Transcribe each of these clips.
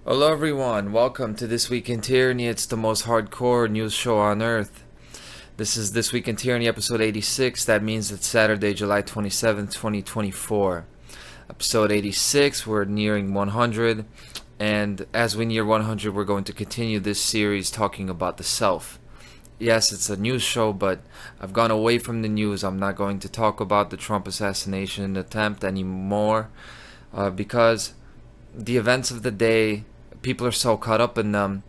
Hello everyone, welcome to This Week in Tyranny. It's the most hardcore news show on earth. This is This Week in Tyranny episode 86. That means it's Saturday, July 27th, 2024. Episode 86, we're nearing 100. And as we near 100, we're going to continue this series talking about the self. Yes, it's a news show, but I've gone away from the news. I'm not going to talk about the Trump assassination attempt anymore because the events of the day, people are so caught up in them.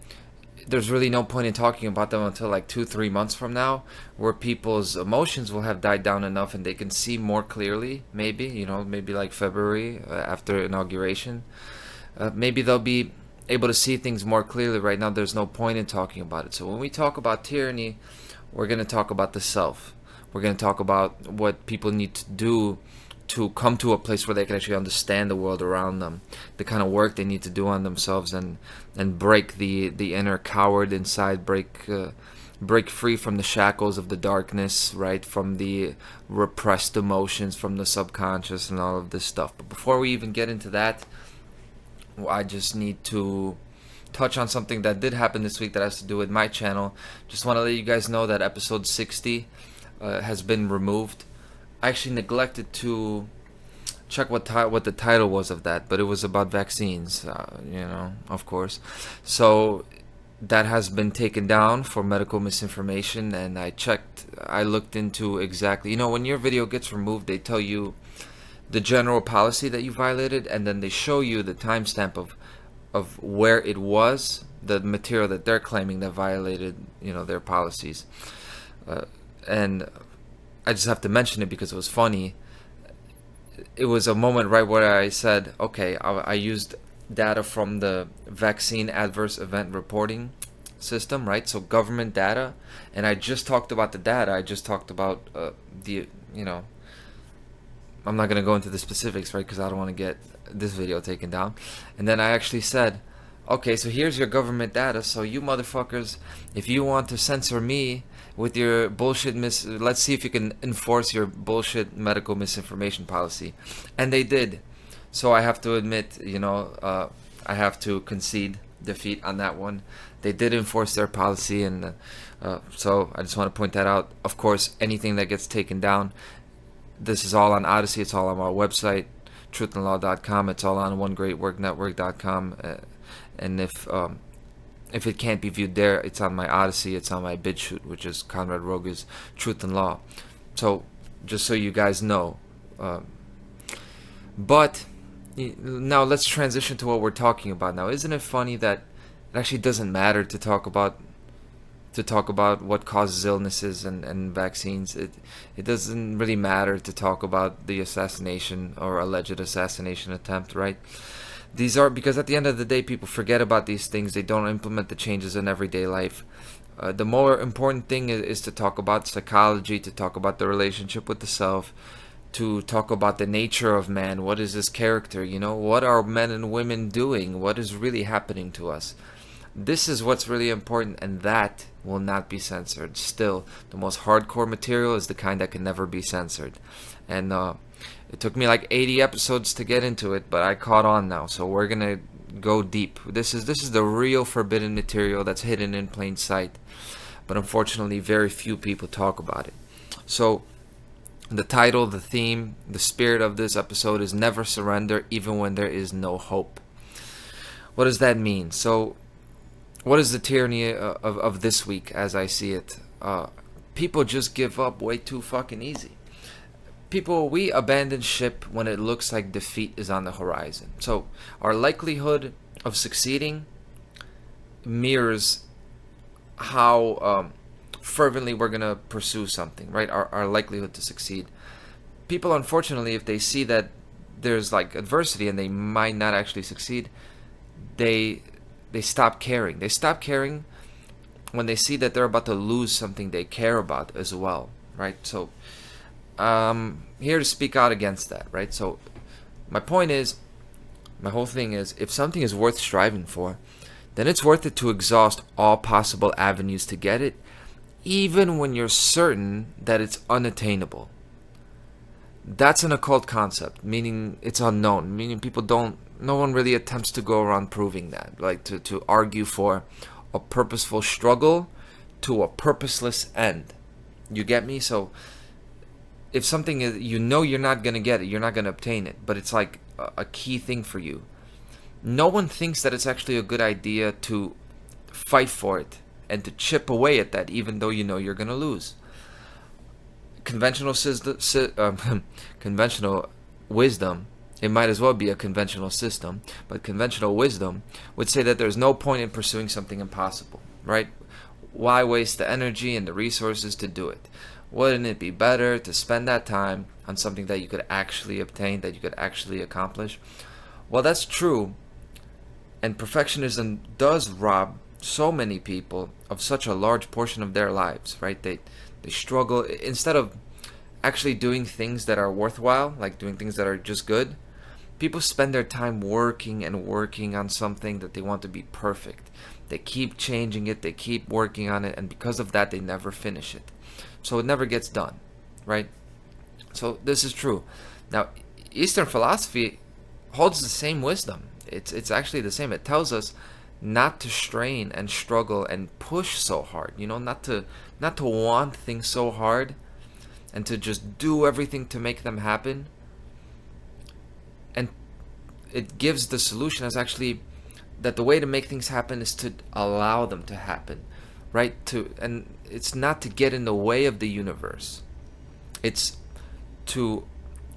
There's really no point in talking about them until like 2-3 months from now, where people's emotions will have died down enough and they can see more clearly. Maybe like February after inauguration. Maybe they'll be able to see things more clearly. Right now, there's no point in talking about it. So when we talk about tyranny, we're going to talk about the self. We're going to talk about what people need to do to come to a place where they can actually understand the world around them, the kind of work they need to do on themselves, and break the inner coward inside, break free from the shackles of the darkness, right, from the repressed emotions, from the subconscious and all of this stuff. But before we even get into that, I just need to touch on something that did happen this week that has to do with my channel. Just want to let you guys know that episode 60 has been removed. I actually neglected to check what the title was of that, but it was about vaccines, of course. So that has been taken down for medical misinformation, and I looked into exactly, when your video gets removed, they tell you the general policy that you violated, and then they show you the timestamp of where it was, the material that they're claiming that violated, their policies. And I just have to mention it because it was funny. It was a moment right where I said, okay, I used data from the vaccine adverse event reporting system, right? So government data, and I just talked about the data. I just talked about I'm not going to go into the specifics, right, because I don't want to get this video taken down. And then I actually said, okay, so here's your government data. So you motherfuckers, if you want to censor me with your bullshit let's see if you can enforce your bullshit medical misinformation policy. And they did. So I have to admit, I have to concede defeat on that one. They did enforce their policy, and so I just want to point that out. Of course, anything that gets taken down, this is all on Odyssey. It's all on our website, truthandlaw.com. It's all on onegreatworknetwork.com. And if it can't be viewed there, it's on my Odyssey. It's on my BitChute, which is Conrad Roga's Truth and Law. So just so you guys know. But now let's transition to what we're talking about now. Isn't it funny that it actually doesn't matter to talk about what causes illnesses and vaccines? It doesn't really matter to talk about the assassination or alleged assassination attempt, right? These are because at the end of the day, people forget about these things. They don't implement the changes in everyday life. The more important thing is to talk about psychology, to talk about the relationship with the self, to talk about the nature of man. What is his character? What are men and women doing? What is really happening to us? This is what's really important, and that will not be censored. Still, the most hardcore material is the kind that can never be censored. And it took me like 80 episodes to get into it, but I caught on now, so we're gonna go deep. This is the real forbidden material that's hidden in plain sight, but unfortunately very few people talk about it. So the title, the theme, the spirit of this episode is never surrender, even when there is no hope. What does that mean? So what is the tyranny of this week as I see it? People just give up way too fucking easy. We abandon ship when it looks like defeat is on the horizon. So our likelihood of succeeding mirrors how fervently we're going to pursue something, right? Our likelihood to succeed. People, unfortunately, if they see that there's like adversity and they might not actually succeed, they stop caring. They stop caring when they see that they're about to lose something they care about as well, right? So here to speak out against that, right? So my whole thing is, if something is worth striving for, then it's worth it to exhaust all possible avenues to get it, even when you're certain that it's unattainable. That's an occult concept, meaning it's unknown, meaning people don't no one really attempts to go around proving that, like to argue for a purposeful struggle to a purposeless end. You get me? So if something is, you know, you're not going to get it, you're not going to obtain it, but it's like a key thing for you, no one thinks that it's actually a good idea to fight for it and to chip away at that, even though you know you're going to lose. Conventional wisdom, it might as well be a conventional system, but conventional wisdom would say that there's no point in pursuing something impossible, right? Why waste the energy and the resources to do it? Wouldn't it be better to spend that time on something that you could actually obtain, that you could actually accomplish? Well, that's true, and perfectionism does rob so many people of such a large portion of their lives, right? They struggle, instead of actually doing things that are worthwhile, like doing things that are just good, people spend their time working and working on something that they want to be perfect. They keep changing it, they keep working on it, and because of that, they never finish it. So it never gets done, right? So this is true. Now, Eastern philosophy holds the same wisdom. It's actually the same. It tells us not to strain and struggle and push so hard, not to want things so hard and to just do everything to make them happen. And it gives the solution as actually that the way to make things happen is to allow them to happen, right? And it's not to get in the way of the universe. It's to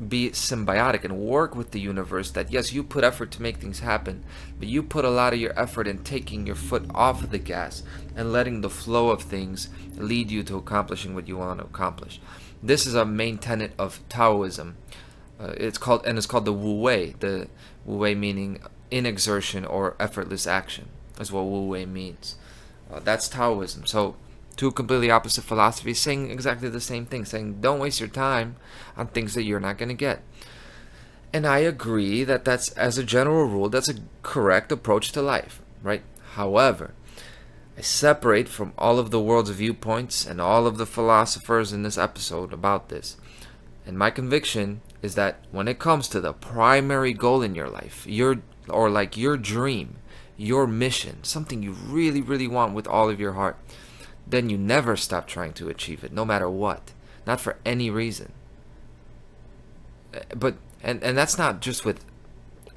be symbiotic and work with the universe, that yes, you put effort to make things happen, but you put a lot of your effort in taking your foot off of the gas and letting the flow of things lead you to accomplishing what you want to accomplish. This is a main tenet of Taoism. It's called the Wu Wei. The Wu Wei meaning inexertion or effortless action is what Wu Wei means. That's Taoism. So two completely opposite philosophies saying exactly the same thing, saying don't waste your time on things that you're not going to get. And I agree that that's, as a general rule, that's a correct approach to life, right? However, I separate from all of the world's viewpoints and all of the philosophers in this episode about this. And my conviction is that when it comes to the primary goal in your life, your dream, your mission, something you really, really want with all of your heart, then you never stop trying to achieve it, no matter what, not for any reason. But and that's not just with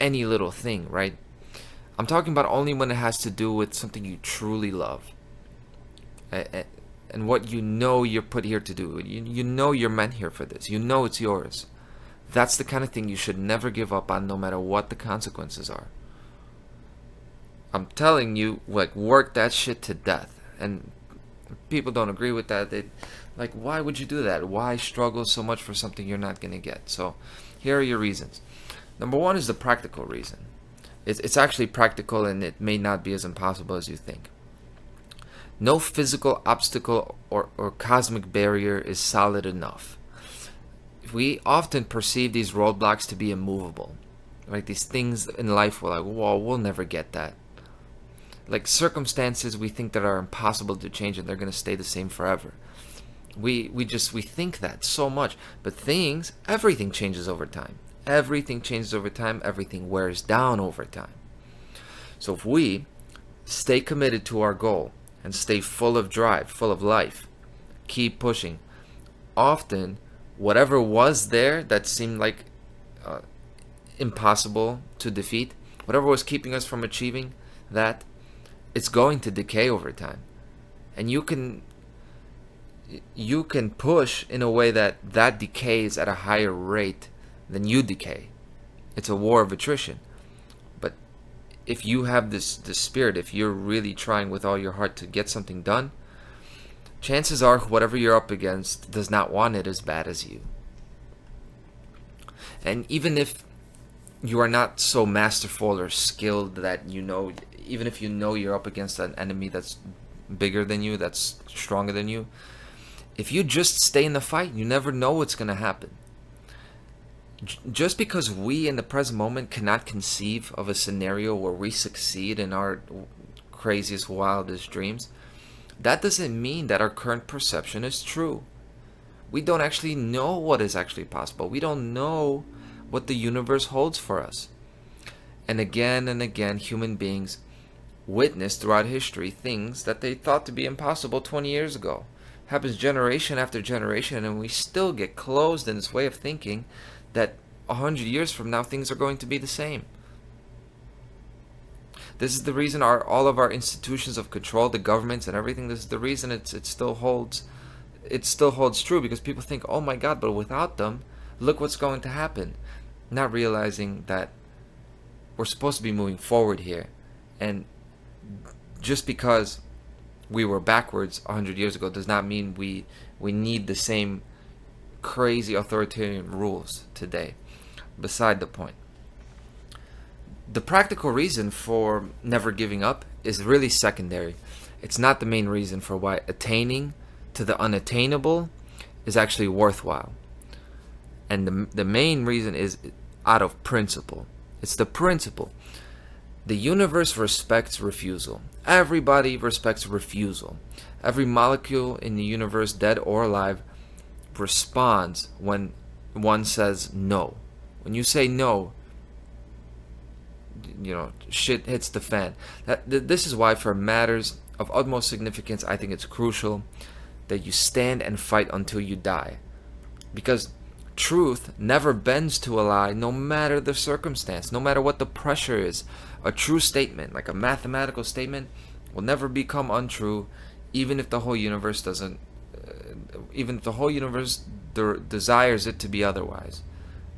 any little thing, right? I'm talking about only when it has to do with something you truly love, and what you know you're put here to do. You know you're meant here for this. You know it's yours. That's the kind of thing you should never give up on, no matter what the consequences are. I'm telling you, work that shit to death. And people don't agree with that. They why would you do that? Why struggle so much for something you're not going to get? So here are your reasons. Number one is the practical reason. It's actually practical, and it may not be as impossible as you think. No physical obstacle or cosmic barrier is solid enough. We often perceive these roadblocks to be immovable. Like these things in life, we're like, whoa, we'll never get that. Like circumstances we think that are impossible to change and they're going to stay the same forever. We think that so much. But everything changes over time. Everything changes over time. Everything wears down over time. So if we stay committed to our goal and stay full of drive, full of life, keep pushing, often whatever was there that seemed like impossible to defeat, whatever was keeping us from achieving that, it's going to decay over time. And you can push in a way that decays at a higher rate than you decay. It's a war of attrition. But if you have this spirit, if you're really trying with all your heart to get something done, chances are whatever you're up against does not want it as bad as you. And even if you are not so masterful or skilled that even if you know you're up against an enemy that's bigger than you, that's stronger than you, if you just stay in the fight, you never know what's going to happen. Just because we in the present moment cannot conceive of a scenario where we succeed in our craziest, wildest dreams, that doesn't mean that our current perception is true. We don't actually know what is actually possible. We don't know what the universe holds for us. And again, human beings witnessed throughout history things that they thought to be impossible 20 years ago. Happens generation after generation, and we still get closed in this way of thinking that 100 years from now things are going to be the same. This is the reason all of our institutions of control, the governments and everything, this is the reason it still holds true, because people think, oh my God, but without them, look what's going to happen. Not realizing that we're supposed to be moving forward here. And just because we were backwards 100 years ago does not mean we need the same crazy authoritarian rules today. Beside the point. The practical reason for never giving up is really secondary. It's not the main reason for why attaining to the unattainable is actually worthwhile. And the main reason is out of principle. It's the principle. The universe respects refusal. Everybody respects refusal. Every molecule in the universe, dead or alive, responds when one says no. When you say no, shit hits the fan. This is why, for matters of utmost significance, I think it's crucial that you stand and fight until you die. Because truth never bends to a lie, no matter the circumstance, no matter what the pressure is. A true statement, like a mathematical statement, will never become untrue, even if the whole universe doesn't. Even if the whole universe desires it to be otherwise,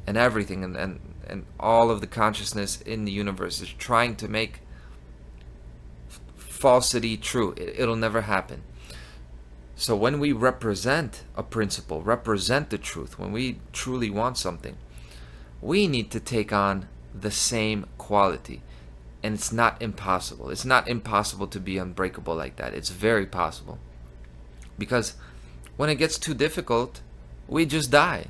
and everything and all of the consciousness in the universe is trying to make falsity true. It'll never happen. So when we represent a principle, represent the truth, when we truly want something, we need to take on the same quality. And it's not impossible. It's not impossible to be unbreakable like that. It's very possible. Because when it gets too difficult, we just die.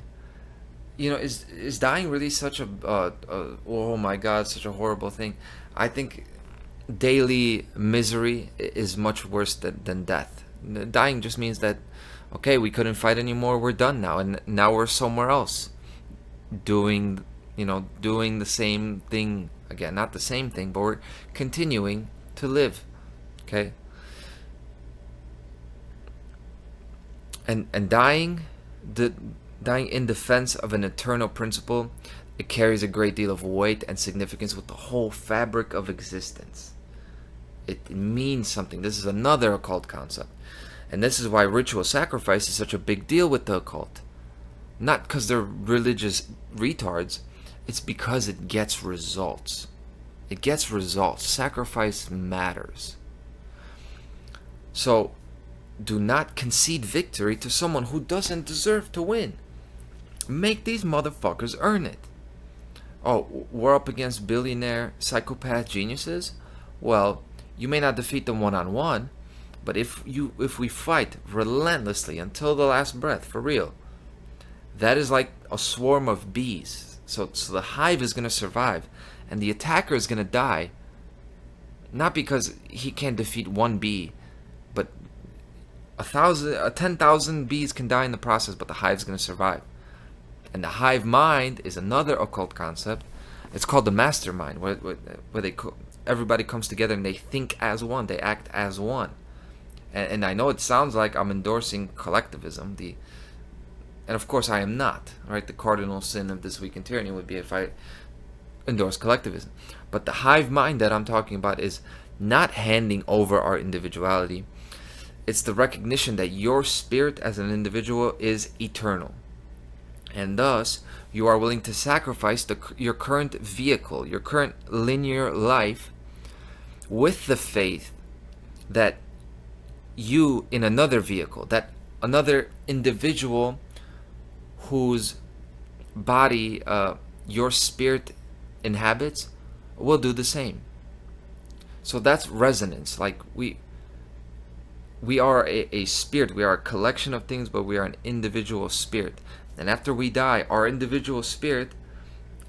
Is dying really such a oh my God, such a horrible thing? I think daily misery is much worse than death. Dying just means that, okay, we couldn't fight anymore, we're done now, and now we're somewhere else doing the same thing again. Not the same thing, but we're continuing to live. Okay? And dying in defense of an eternal principle, it carries a great deal of weight and significance with the whole fabric of existence. It means something. This is another occult concept. And this is why ritual sacrifice is such a big deal with the occult. Not because they're religious retards. It's because it gets results. It gets results. Sacrifice matters. So, do not concede victory to someone who doesn't deserve to win. Make these motherfuckers earn it. Oh, we're up against billionaire psychopath geniuses? Well, you may not defeat them one-on-one, but if we fight relentlessly until the last breath, for real, that is like a swarm of bees. So the hive is going to survive, and the attacker is going to die, not because he can't defeat one bee, but 10,000 bees can die in the process, but the hive's going to survive. And the hive mind is another occult concept. It's called the mastermind, where everybody comes together and they think as one, they act as one. And I know it sounds like I'm endorsing collectivism, and of course I am not. Right? The cardinal sin of This Week in Tyranny would be if I endorse collectivism. But the hive mind that I'm talking about is not handing over our individuality. It's the recognition that your spirit as an individual is eternal. And thus, you are willing to sacrifice your current vehicle, your current linear life, with the faith that you in another vehicle, that another individual whose body your spirit inhabits, will do the same. So that's resonance. Like we are a spirit, we are a collection of things, but we are an individual spirit. And after we die, our individual spirit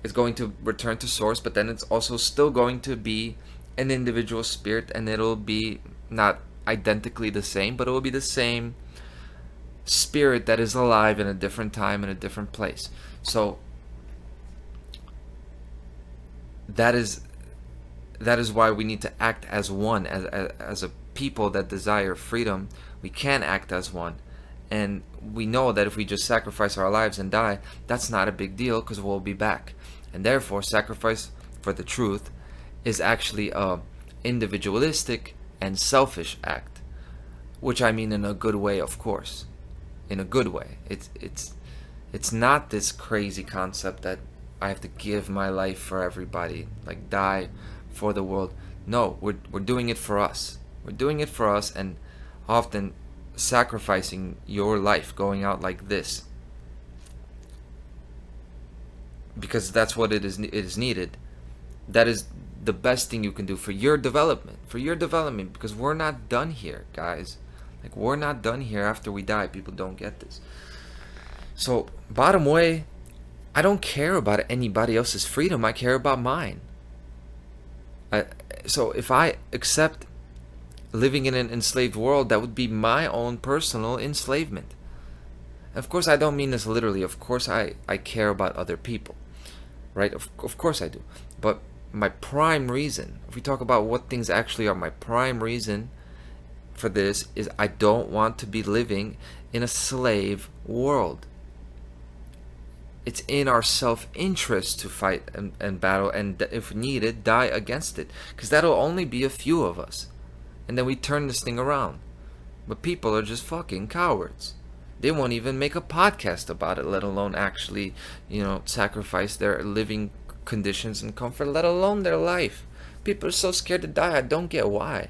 is going to return to source, but then it's also still going to be an individual spirit, and it'll be not identically the same, but it will be the same spirit that is alive in a different time, in a different place. So that is that is why we need to act as one, as a people that desire freedom. We can act as one, and we know that if we just sacrifice our lives and die, that's not a big deal because we'll be back. And therefore, sacrifice for the truth is actually a individualistic and selfish act, which I mean in a good way, of course. In a good way. It's not this crazy concept that I have to give my life for everybody, like die for the world. No, we're doing it for us. We're doing it for us, and often sacrificing your life, going out like this, because that's what it is needed. That is the best thing you can do for your development, because we're not done here, guys. Like, we're not done here after we die. People don't get this. So, bottom way, I don't care about anybody else's freedom. I care about mine. So if I accept living in an enslaved world, that would be my own personal enslavement. Of course, I don't mean this literally. Of course, I care about other people, right? Of course I do. But my prime reason, if we talk about what things actually are, my prime reason for this is I don't want to be living in a slave world. It's in our self-interest to fight and battle, and if needed, die against it, because that'll only be a few of us, and then we turn this thing around. But people are just fucking cowards. They won't even make a podcast about it, let alone actually, sacrifice their living conditions and comfort, let alone their life. People are so scared to die. I don't get why.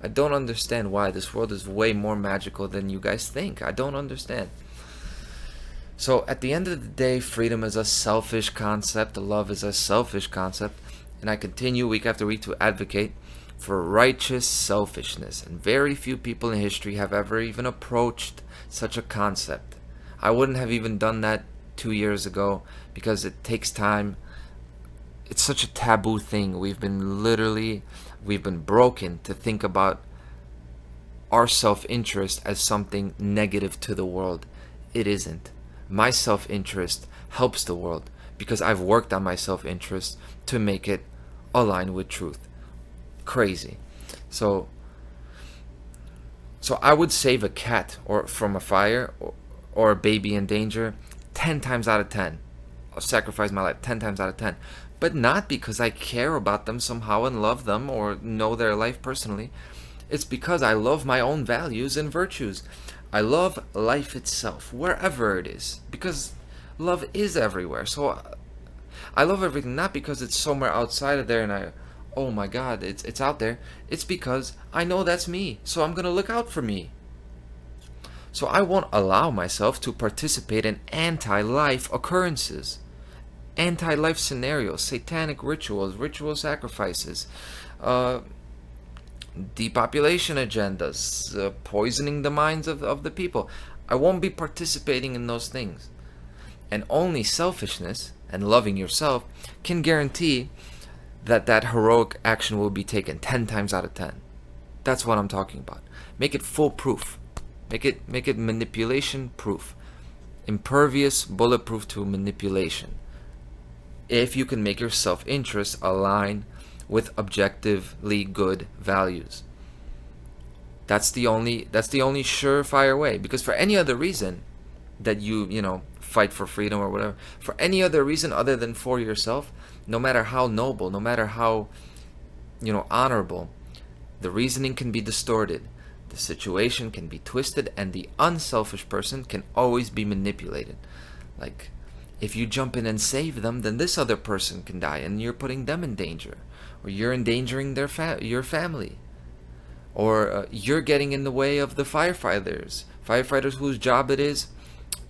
I don't understand why. This world is way more magical than you guys think. I don't understand. So at the end of the day, freedom is a selfish concept. Love is a selfish concept. And I continue week after week to advocate for righteous selfishness. And very few people in history have ever even approached such a concept. I wouldn't have even done that 2 years ago because it takes time. It's such a taboo thing. We've been broken to think about our self-interest as something negative to the world. It isn't. My self-interest helps the world because I've worked on my self-interest to make it align with truth. Crazy. So I would save a cat or from a fire or a baby in danger 10 times out of 10. I'll sacrifice my life 10 times out of 10. But not because I care about them somehow and love them or know their life personally. It's because I love my own values and virtues. I love life itself, wherever it is, because love is everywhere. So I love everything, not because it's somewhere outside of there and oh my God, it's out there. It's because I know that's me, so I'm going to look out for me. So I won't allow myself to participate in anti-life occurrences, anti-life scenarios, satanic rituals, ritual sacrifices, depopulation agendas, poisoning the minds of the people. I won't be participating in those things. And only selfishness and loving yourself can guarantee that heroic action will be taken 10 times out of 10. That's what I'm talking about. Make it foolproof. Make it manipulation proof. Impervious, bulletproof to manipulation. If you can make your self-interest align with objectively good values. That's the only surefire way. Because for any other reason that you fight for freedom or whatever, for any other reason other than for yourself, no matter how noble, no matter how honorable, the reasoning can be distorted, the situation can be twisted, and the unselfish person can always be manipulated. Like, if you jump in and save them, then this other person can die and you're putting them in danger, or you're endangering your family, or you're getting in the way of the firefighters whose job it is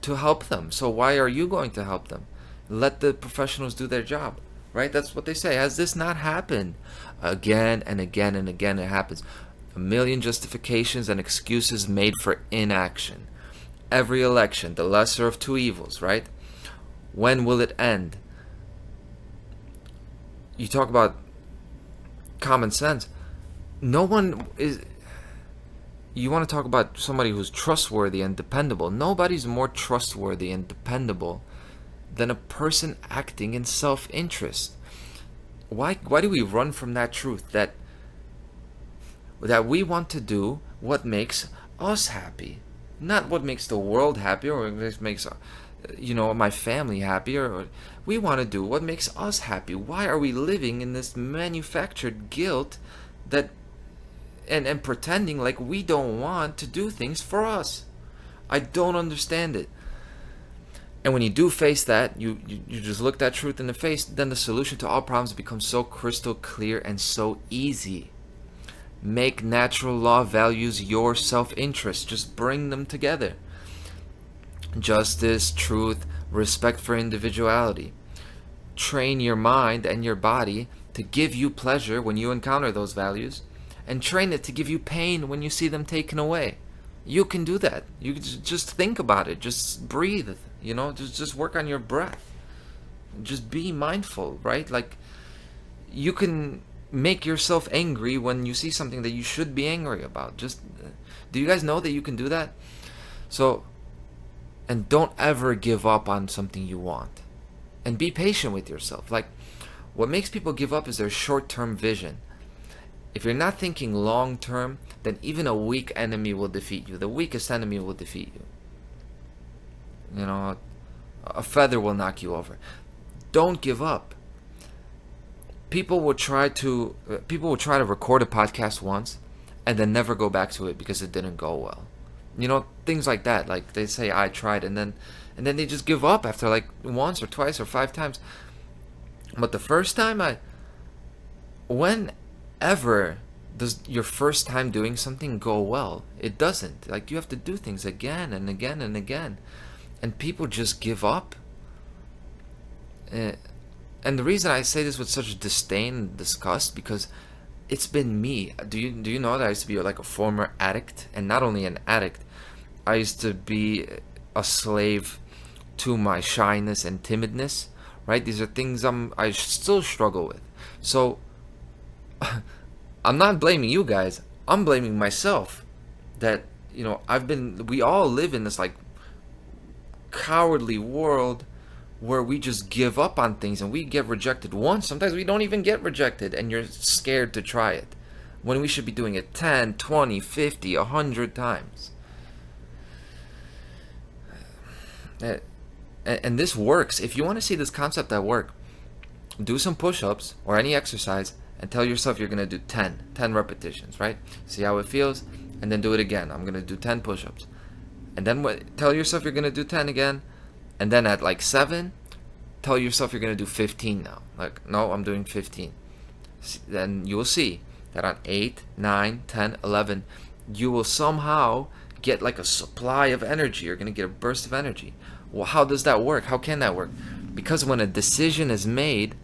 to help them. So why are you going to help them? Let the professionals do their job, right? That's what they say. Has this not happened? Again and again and again it happens. A million justifications and excuses made for inaction. Every election, the lesser of two evils, right? When will it end? You talk about common sense. No one is. You want to talk about somebody who's trustworthy and dependable. Nobody's more trustworthy and dependable than a person acting in self-interest. Why do we run from that truth that we want to do what makes us happy, not what makes the world happy or what makes my family happy, or we want to do what makes us happy. Why are we living in this manufactured guilt that and pretending like we don't want to do things for us? I don't understand it. And when you do face that, you just look that truth in the face, then the solution to all problems becomes so crystal clear and so easy. Make natural law values your self-interest. Just bring them together. Justice, truth, respect for individuality. Train your mind and your body to give you pleasure when you encounter those values, and train it to give you pain when you see them taken away. You can do that. You can just think about it. Just breathe. Just work on your breath. Just be mindful, right? Like, you can make yourself angry when you see something that you should be angry about. Just, do you guys know that you can do that? So, and don't ever give up on something you want. And be patient with yourself. Like, what makes people give up is their short-term vision. If you're not thinking long-term, then even a weak enemy will defeat you. The weakest enemy will defeat you. A feather will knock you over. Don't give up. People will try to record a podcast once and then never go back to it because it didn't go well. Things like that. Like, they say, I tried, and then they just give up after like once or twice or 5 times. But the first time, whenever does your first time doing something go well? It doesn't. Like, you have to do things again and again and again. And people just give up. And the reason I say this with such disdain and disgust, because it's been me. Do you know that I used to be like a former addict? And not only an addict, I used to be a slave to my shyness and timidness, right? These are things I still struggle with. So I'm not blaming you guys. I'm blaming myself. That, we all live in this like cowardly world where we just give up on things and we get rejected once. Sometimes we don't even get rejected, and you're scared to try it when we should be doing it 10, 20, 50, 100 times. And this works. If you want to see this concept at work, do some push-ups or any exercise and tell yourself you're going to do 10 repetitions, right? See how it feels, and then do it again. I'm going to do 10 push-ups. And then tell yourself you're going to do 10 again. And then at like 7, tell yourself you're going to do 15 now. Like, no, I'm doing 15. Then you will see that on 8, 9, 10, 11, you will somehow get like a supply of energy. You're going to get a burst of energy. Well, how does that work? How can that work? Because when a decision is made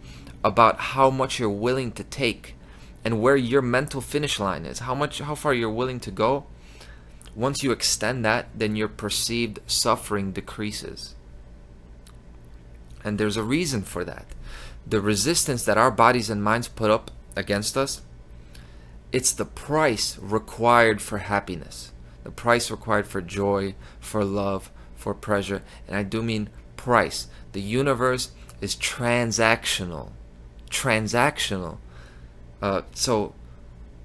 about how much you're willing to take and where your mental finish line is, how far you're willing to go, once you extend that, then your perceived suffering decreases. And there's a reason for that. The resistance that our bodies and minds put up against us, it's the price required for happiness. The price required for joy, for love, for pleasure. And I do mean price. The universe is transactional. Transactional. So,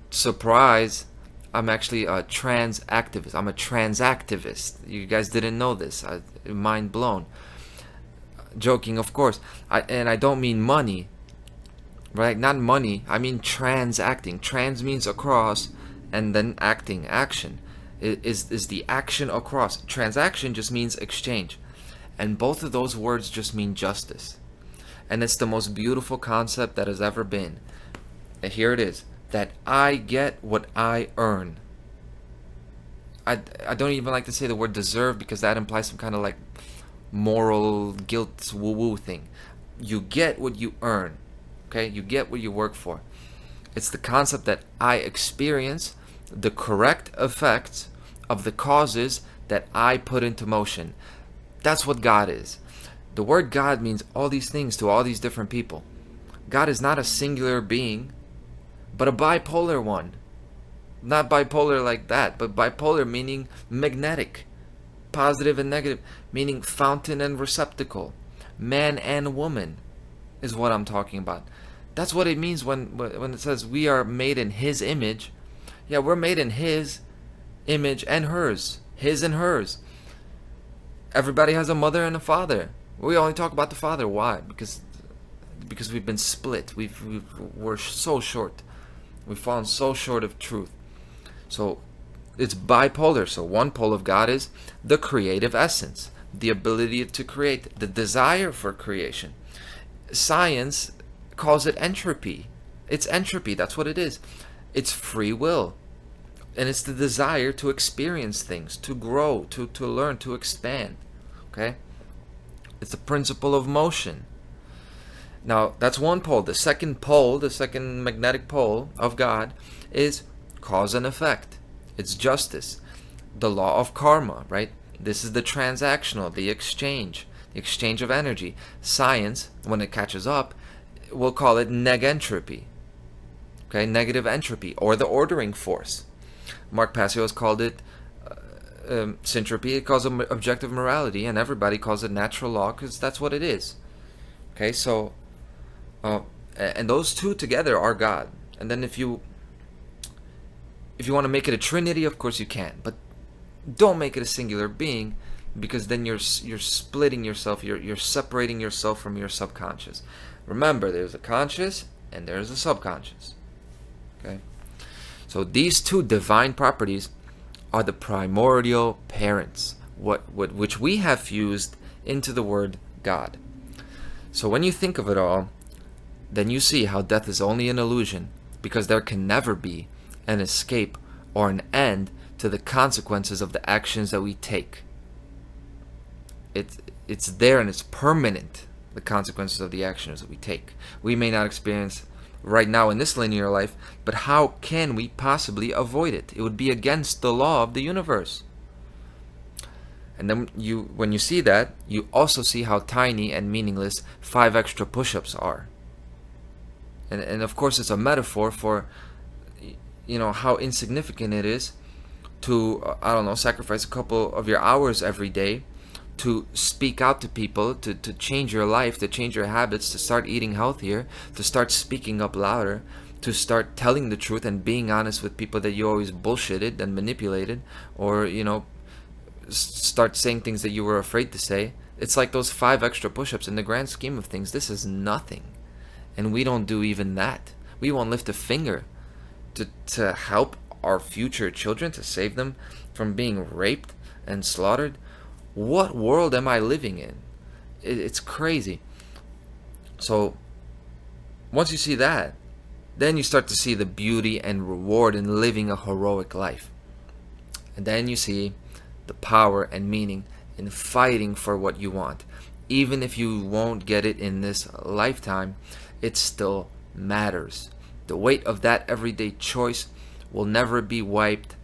surprise, I'm actually a trans activist. I'm a trans activist. You guys didn't know this. Mind blown. Joking, of course. I don't mean money, right? Not money. I mean transacting. Trans means across, and then acting, action. Is the action across. Transaction just means exchange. And both of those words just mean justice. And it's the most beautiful concept that has ever been. And here it is. That I get what I earn. I don't even like to say the word deserve, because that implies some kind of like moral guilt woo-woo thing. You get what you earn. Okay? You get what you work for. It's the concept that I experience the correct effects of the causes that I put into motion. That's what God is. The word God means all these things to all these different people. God is not a singular being, but a bipolar one. Not bipolar like that, but bipolar meaning magnetic. Positive and negative, meaning fountain and receptacle. Man and woman is what I'm talking about. That's what it means when it says we are made in His image. Yeah, we're made in His image and hers. His and hers. Everybody has a mother and a father. We only talk about the father. Why? Because we've been split. We're so short. We've fallen so short of truth. So it's bipolar. So one pole of God is the creative essence, the ability to create, the desire for creation. Science calls it entropy. It's entropy. That's what it is. It's free will. And it's the desire to experience things, to grow, to learn, to expand. Okay? It's the principle of motion. Now, that's one pole. The second pole, the second magnetic pole of God is cause and effect. It's justice. The law of karma, right? This is the transactional, the exchange of energy. Science, when it catches up, we'll call it negentropy. Okay, negative entropy, or the ordering force. Mark Passio has called it syntropy. It calls it objective morality, and everybody calls it natural law because that's what it is. Okay, so and those two together are God. And then if you want to make it a trinity, of course you can, but don't make it a singular being, because then you're splitting yourself. You're separating yourself from your subconscious. Remember, there's a conscious and there's a subconscious. Okay, so these two divine properties are the primordial parents, which we have fused into the word God. So when you think of it all, then you see how death is only an illusion, because there can never be an escape or an end to the consequences of the actions that we take. It's there and it's permanent, the consequences of the actions that we take. We may not experience right now in this linear life, but how can we possibly avoid it? It would be against the law of the universe. And then when you see that, you also see how tiny and meaningless 5 extra push-ups are. And of course it's a metaphor for, how insignificant it is to, sacrifice a couple of your hours every day to speak out to people, to change your life, to change your habits, to start eating healthier, to start speaking up louder, to start telling the truth and being honest with people that you always bullshitted and manipulated, or, start saying things that you were afraid to say. It's like those 5 extra push-ups. In the grand scheme of things, this is nothing. And we don't do even that. We won't lift a finger to help our future children, to save them from being raped and slaughtered. What world am I living in? It's crazy. So once you see that, then you start to see the beauty and reward in living a heroic life. And then you see the power and meaning in fighting for what you want. Even if you won't get it in this lifetime, it still matters. The weight of that everyday choice will never be wiped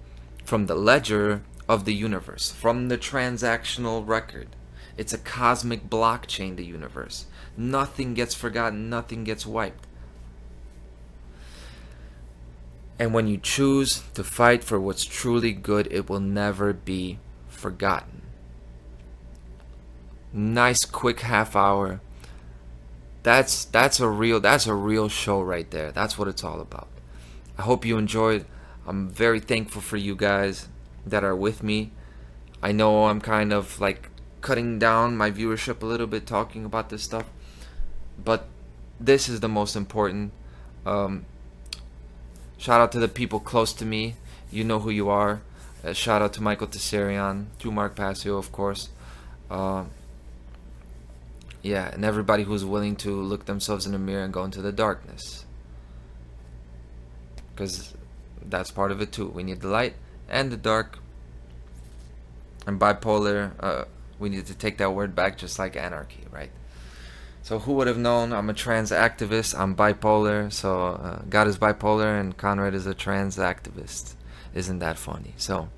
from the ledger of the universe, from the transactional record. It's a cosmic blockchain, the universe. Nothing gets forgotten, nothing gets wiped. And when you choose to fight for what's truly good, it will never be forgotten. Nice quick half hour. That's a real show right there. That's what it's all about. I hope you enjoyed. I'm very thankful for you guys that are with me. I know I'm kind of like cutting down my viewership a little bit talking about this stuff, but this is the most important. Shout out to the people close to me. You know who you are. Shout out to Michael Tessarion, to Mark Passio, of course. Yeah, and everybody who's willing to look themselves in the mirror and go into the darkness. Because that's part of it too. We need the light and the dark. And bipolar, we need to take that word back, just like anarchy, right? So who would have known? I'm a trans activist. I'm bipolar. So God is bipolar and Conrad is a trans activist. Isn't that funny? So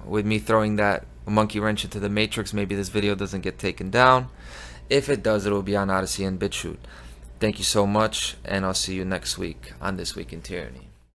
with me throwing that monkey wrench into the matrix, maybe this video doesn't get taken down. If it does, it will be on Odyssey and BitChute. Thank you so much, and I'll see you next week on This Week in Tyranny.